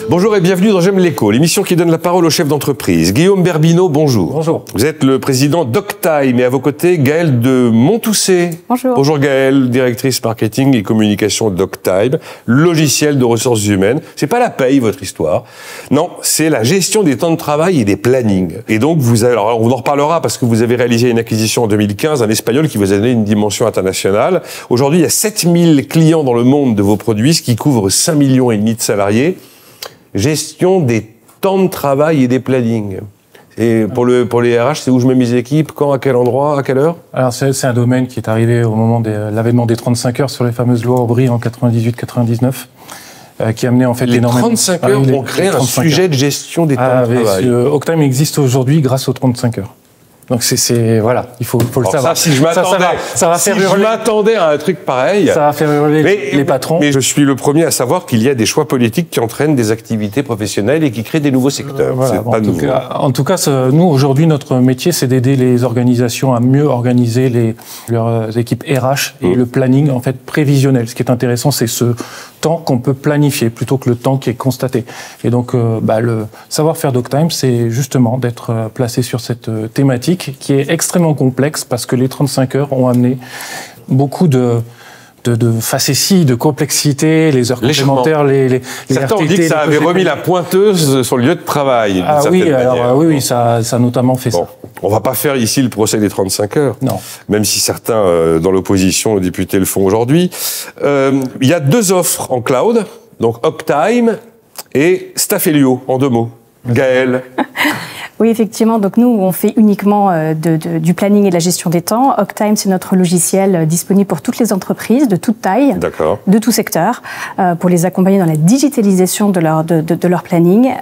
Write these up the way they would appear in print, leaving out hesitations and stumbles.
Bonjour et bienvenue dans J'aime l'écho, l'émission qui donne la parole aux chefs d'entreprise. Guillaume Berbino, bonjour. Bonjour. Vous êtes le président d'Octime et à vos côtés, Gaëlle de Montoussé. Bonjour. Bonjour Gaëlle, directrice marketing et communication d'Octime, logiciel de ressources humaines. C'est pas la paye, votre histoire. Non, c'est la gestion des temps de travail et des plannings. Et donc, alors on en reparlera parce que vous avez réalisé une acquisition en 2015, un espagnol qui vous a donné une dimension internationale. Aujourd'hui, il y a 7000 clients dans le monde de vos produits, ce qui couvre 5,5 millions de salariés. Gestion des temps de travail et des plannings. Et pour les RH, c'est où je mets mes équipes, quand, à quel endroit, à quelle heure? Alors c'est un domaine qui est arrivé au moment de l'avènement des 35 heures sur les fameuses lois Aubry en 98-99, qui a amené en fait les énormément... 35 heures ont créé un sujet de gestion des temps de travail. Octime existe aujourd'hui grâce aux 35 heures. Donc voilà, il faut le savoir. Ça, si je m'attendais à un truc pareil, ça va faire hurler les patrons. Mais je suis le premier à savoir qu'il y a des choix politiques qui entraînent des activités professionnelles et qui créent des nouveaux secteurs. Voilà, en tout cas, nous aujourd'hui, notre métier, c'est d'aider les organisations à mieux organiser leurs équipes RH et le planning en fait prévisionnel. Ce qui est intéressant, c'est ce temps qu'on peut planifier plutôt que le temps qui est constaté. Et donc, le savoir-faire d'Octime, c'est justement d'être placé sur cette thématique qui est extrêmement complexe parce que les 35 heures ont amené beaucoup de facéties, de complexité, les heures complémentaires, les certains ont dit que ça avait remis la pointeuse sur le lieu de travail. Ah oui, alors oui, ça a notamment fait ça. On va pas faire ici le procès des 35 heures. Non. Même si certains, dans l'opposition, les députés le font aujourd'hui. Il y a 2 offres en cloud, donc Octime et Staffelio, en 2 mots. Gaëlle. Oui, effectivement. Donc nous, on fait uniquement du planning et de la gestion des temps. Octime, c'est notre logiciel disponible pour toutes les entreprises de toute taille, de tout secteur, pour les accompagner dans la digitalisation de leur planning.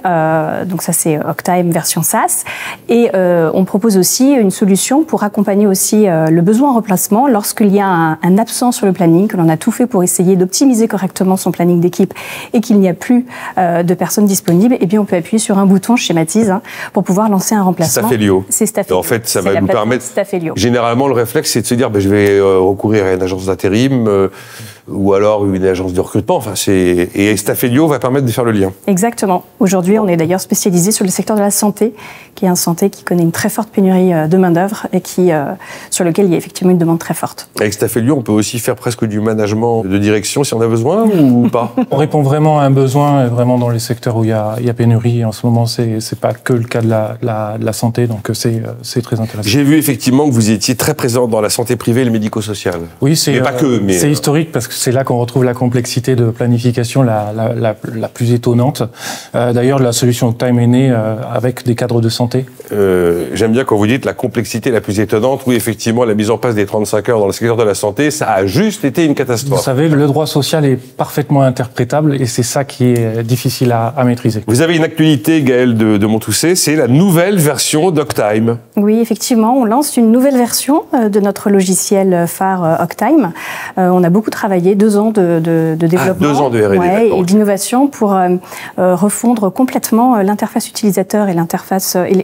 Donc ça, c'est Octime version SaaS. Et on propose aussi une solution pour accompagner aussi le besoin en remplacement lorsqu'il y a un absent sur le planning, que l'on a tout fait pour essayer d'optimiser correctement son planning d'équipe et qu'il n'y a plus de personnes disponibles. Et bien, on peut appuyer sur un bouton, je schématise, pour pouvoir lancer un remplacement. Staffelio. C'est Staffelio. En fait, ça va nous permettre... Staffelio. Généralement, le réflexe, c'est de se dire, je vais recourir à une agence d'intérim ou alors une agence de recrutement. Et Staffelio va permettre de faire le lien. Exactement. Aujourd'hui, on est d'ailleurs spécialisé sur le secteur de la santé, qui est un santé qui connaît une très forte pénurie de main-d'œuvre et sur lequel il y a effectivement une demande très forte. Avec Staffelio, on peut aussi faire presque du management de direction si on a besoin ou pas? On répond vraiment à un besoin, vraiment dans les secteurs où il y a pénurie. En ce moment, c'est pas que le cas de la santé, donc c'est très intéressant. J'ai vu effectivement que vous étiez très présent dans la santé privée et le médico-social. Oui, c'est pas que. Mais c'est historique parce que c'est là qu'on retrouve la complexité de planification la plus étonnante. D'ailleurs, la solution Octime est née avec des cadres de santé. J'aime bien quand vous dites la complexité la plus étonnante. Oui, effectivement, la mise en place des 35 heures dans le secteur de la santé, ça a juste été une catastrophe. Vous savez, le droit social est parfaitement interprétable et c'est ça qui est difficile à maîtriser. Vous avez une actualité, Gaëlle de Montoussé, c'est la nouvelle version d'Octime. Oui, effectivement, on lance une nouvelle version de notre logiciel phare Octime. On a beaucoup travaillé, 2 ans de développement 2 ans de R&D, et d'innovation pour refondre complètement l'interface utilisateur et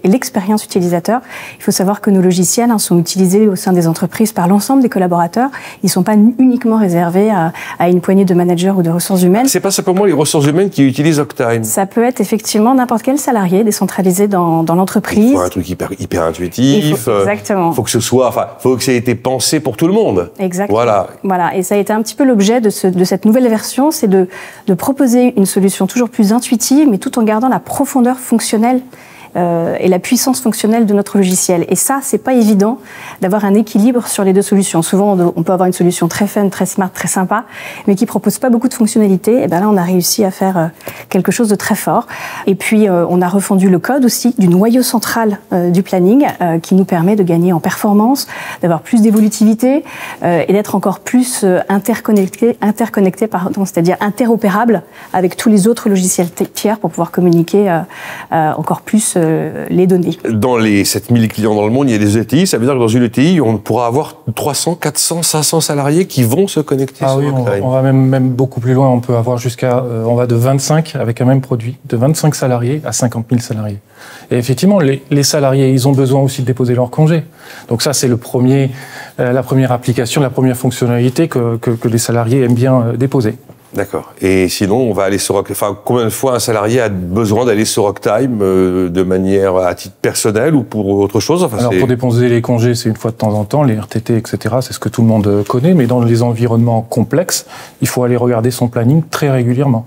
l'expérience utilisateur. Il faut savoir que nos logiciels sont utilisés au sein des entreprises par l'ensemble des collaborateurs. Ils ne sont pas uniquement réservés à une poignée de managers ou de ressources humaines. C'est pas simplement les ressources humaines qui utilisent Octime. Ça peut être effectivement n'importe quel salarié décentralisé dans l'entreprise. Il faut un truc hyper intuitif. Exactement. Faut que ça ait été pensé pour tout le monde. Exactement. Voilà. Et ça a été un petit peu l'objet de cette nouvelle version, c'est de proposer une solution toujours plus intuitive, mais tout en gardant la profondeur fonctionnelle et la puissance fonctionnelle de notre logiciel. Et ça, c'est pas évident d'avoir un équilibre sur les 2 solutions. Souvent, on peut avoir une solution très fun, très smart, très sympa, mais qui propose pas beaucoup de fonctionnalités. Et bien là, on a réussi à faire quelque chose de très fort. Et puis, on a refondu le code aussi du noyau central du planning, qui nous permet de gagner en performance, d'avoir plus d'évolutivité et d'être encore plus interconnecté, c'est-à-dire interopérable avec tous les autres logiciels tiers pour pouvoir communiquer encore plus les données. Dans les 7000 clients dans le monde, il y a des ETI. Ça veut dire que dans une ETI, on pourra avoir 300, 400, 500 salariés qui vont se connecter sur Octime. On va même beaucoup plus loin. On peut avoir on va de 25 avec un même produit, de 25 salariés à 50 000 salariés. Et effectivement, les salariés, ils ont besoin aussi de déposer leur congé. Donc ça, c'est la première application, la première fonctionnalité que les salariés aiment bien déposer. D'accord. Et sinon, on va aller sur Enfin, combien de fois un salarié a besoin d'aller sur Octime de manière à titre personnel ou pour autre chose? Enfin, alors, pour déposer les congés, c'est une fois de temps en temps, les RTT, etc. C'est ce que tout le monde connaît, mais dans les environnements complexes, il faut aller regarder son planning très régulièrement.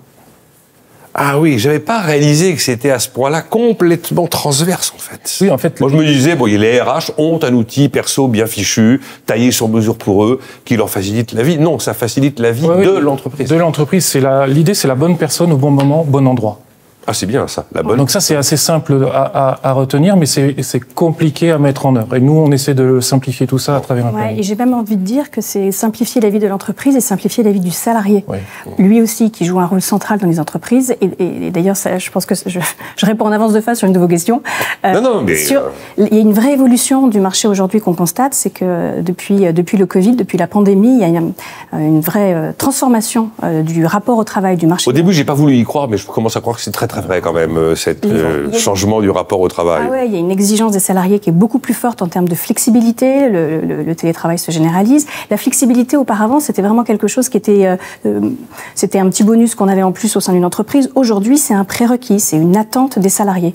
Ah oui, j'avais pas réalisé que c'était à ce point-là complètement transverse, en fait. Oui, en fait. Moi, je me disais, bon, les RH ont un outil perso bien fichu, taillé sur mesure pour eux, qui leur facilite la vie. Non, ça facilite la vie de l'entreprise. De l'entreprise. L'idée, c'est la bonne personne au bon moment, au bon endroit. Ah, c'est bien ça, la bonne. Donc ça, c'est assez simple à retenir, mais c'est compliqué à mettre en œuvre. Et nous, on essaie de simplifier tout ça à travers un planning. Et j'ai même envie de dire que c'est simplifier la vie de l'entreprise et simplifier la vie du salarié. Oui. Lui aussi, qui joue un rôle central dans les entreprises. Et d'ailleurs, je pense que je réponds en avance de phase sur une de vos questions. Non, mais... Il y a une vraie évolution du marché aujourd'hui qu'on constate, c'est que depuis le Covid, depuis la pandémie, il y a une vraie transformation du rapport au travail, du marché. Au début, j'ai pas voulu y croire, mais je commence à croire que c'est très vrai quand même, changement du rapport au travail. Ah ouais, il y a une exigence des salariés qui est beaucoup plus forte en termes de flexibilité. Le télétravail se généralise. La flexibilité, auparavant, c'était vraiment quelque chose qui était... c'était un petit bonus qu'on avait en plus au sein d'une entreprise. Aujourd'hui, c'est un prérequis, c'est une attente des salariés.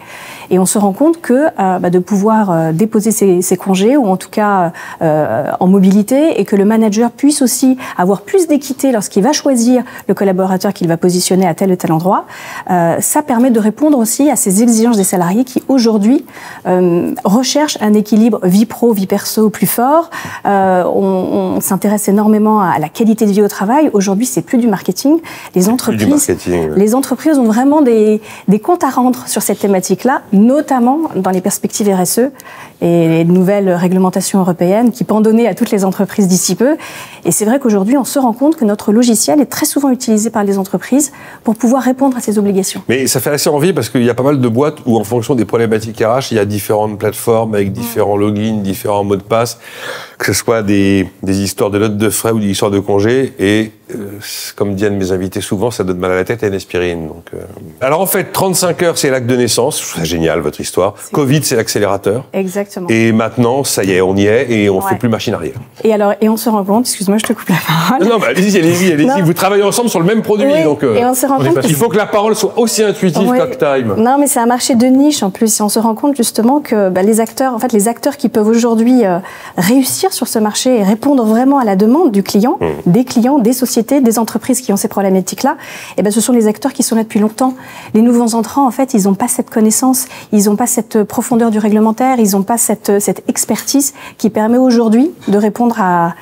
Et on se rend compte que de pouvoir déposer ses congés, ou en tout cas en mobilité, et que le manager puisse aussi avoir plus d'équité lorsqu'il va choisir le collaborateur qu'il va positionner à tel ou tel endroit, ça permet de répondre aussi à ces exigences des salariés qui, aujourd'hui, recherchent un équilibre vie pro, vie perso plus fort. On s'intéresse énormément à la qualité de vie au travail. Aujourd'hui, c'est plus du marketing. Les entreprises ont vraiment des comptes à rendre sur cette thématique-là, notamment dans les perspectives RSE et les nouvelles réglementations européennes qui pendonnaient à toutes les entreprises d'ici peu. Et c'est vrai qu'aujourd'hui, on se rend compte que notre logiciel est très souvent utilisé par les entreprises pour pouvoir répondre à ces obligations. Mais ça fait assez envie parce qu'il y a pas mal de boîtes où, en fonction des problématiques RH, il y a différentes plateformes avec différents logins, différents mots de passe, que ce soit des histoires de notes de frais ou des histoires de congés. Et comme disent mes invités souvent, ça donne mal à la tête et une aspirine. Donc, Alors en fait, 35 heures, c'est l'acte de naissance. Je trouve ça génial, votre histoire. Covid, c'est l'accélérateur. Exactement. Et maintenant, ça y est, on y est et on fait plus machine arrière. Et on se rend compte, excuse-moi, je te coupe la parole. Non, allez-y. Vous travaillez ensemble sur le même produit. Oui, donc, et on se rend compte il faut que la parole soit aussi intuitive qu'Octime. Non, mais c'est un marché de niche en plus. Et on se rend compte justement que les acteurs qui peuvent aujourd'hui réussir sur ce marché et répondre vraiment à la demande du client, des clients, des sociétés, des entreprises qui ont ces problématiques-là, ce sont les acteurs qui sont là depuis longtemps. Les nouveaux entrants, en fait, ils n'ont pas cette connaissance, ils n'ont pas cette profondeur du réglementaire, ils n'ont pas cette expertise qui permet aujourd'hui de répondre à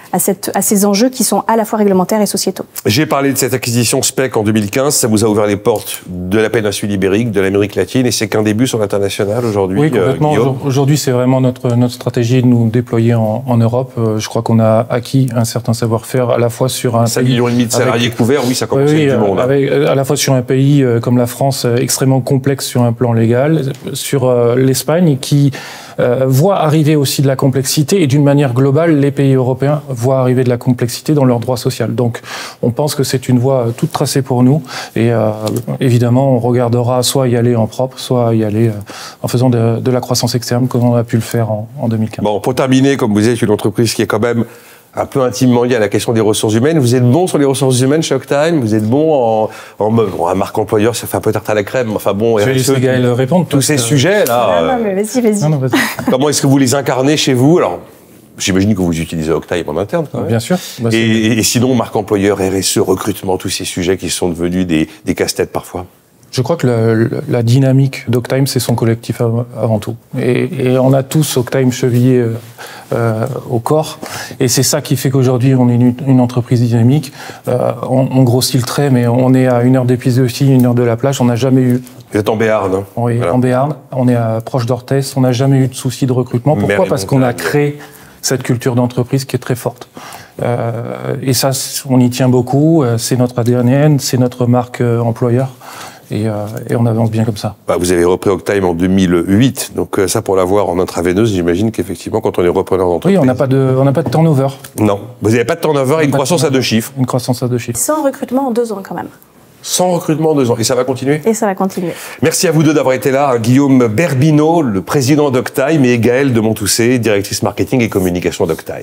ces enjeux qui sont à la fois réglementaires et sociétaux. J'ai parlé de cette acquisition SPEC en 2015, ça vous a ouvert les portes de la péninsule ibérique, de l'Amérique latine, et c'est qu'un début sur l'international aujourd'hui. Oui, complètement. Aujourd'hui, c'est vraiment notre stratégie de nous déployer en Europe. Je crois qu'on a acquis un certain savoir-faire à la fois sur un 5,5 millions de salariés couverts, oui, ça commence à être du monde. À la fois sur un pays comme la France, extrêmement complexe sur un plan légal, sur l'Espagne qui voit arriver aussi de la complexité, et d'une manière globale, les pays européens voient arriver de la complexité dans leur droit social. Donc, on pense que c'est une voie toute tracée pour nous, et évidemment, on regardera soit y aller en propre, soit y aller en faisant de la croissance externe, comme on a pu le faire en 2015. Bon, pour terminer, comme vous êtes une entreprise qui est quand même un peu intimement lié à la question des ressources humaines. Vous êtes bon sur les ressources humaines chez Octime, vous êtes bon en marque employeur, ça fait un peu tarte à la crème, enfin bon... Je vais laisser Gaël répondre. Tous ces sujets-là... Non, mais vas-y. Comment est-ce que vous les incarnez chez vous? Alors, j'imagine que vous utilisez Octime en interne, quand même. Bien sûr. Et sinon, marque employeur, RSE, recrutement, tous ces sujets qui sont devenus des casse-têtes parfois. Je crois que la dynamique d'Octime, c'est son collectif avant tout. Et on a tous Octime chevillé au corps. Et c'est ça qui fait qu'aujourd'hui, on est une entreprise dynamique. On grossit le trait, mais on est à 1 heure d'Épuisé aussi, 1 heure de la plage. On n'a jamais eu... Vous êtes en Béarn, hein? Oui, voilà. En Béarn. On est proche d'Orthez. On n'a jamais eu de souci de recrutement. Pourquoi? Parce qu'on a créé cette culture d'entreprise qui est très forte. Et ça, on y tient beaucoup. C'est notre ADN, c'est notre marque employeur. Et on avance bien comme ça. Vous avez repris Octime en 2008, donc ça pour l'avoir en intraveineuse, j'imagine qu'effectivement quand on est repreneur d'entreprise... Oui, on n'a pas de turnover. Non, vous n'avez pas de turnover et une croissance à 2 chiffres. Une croissance à 2 chiffres. Sans recrutement en 2 ans quand même. Sans recrutement en 2 ans. Et ça va continuer? Et ça va continuer. Merci à vous deux d'avoir été là. Guillaume Berbino, le président d'Octime, et Gaëlle de Montousset, directrice marketing et communication d'Octime.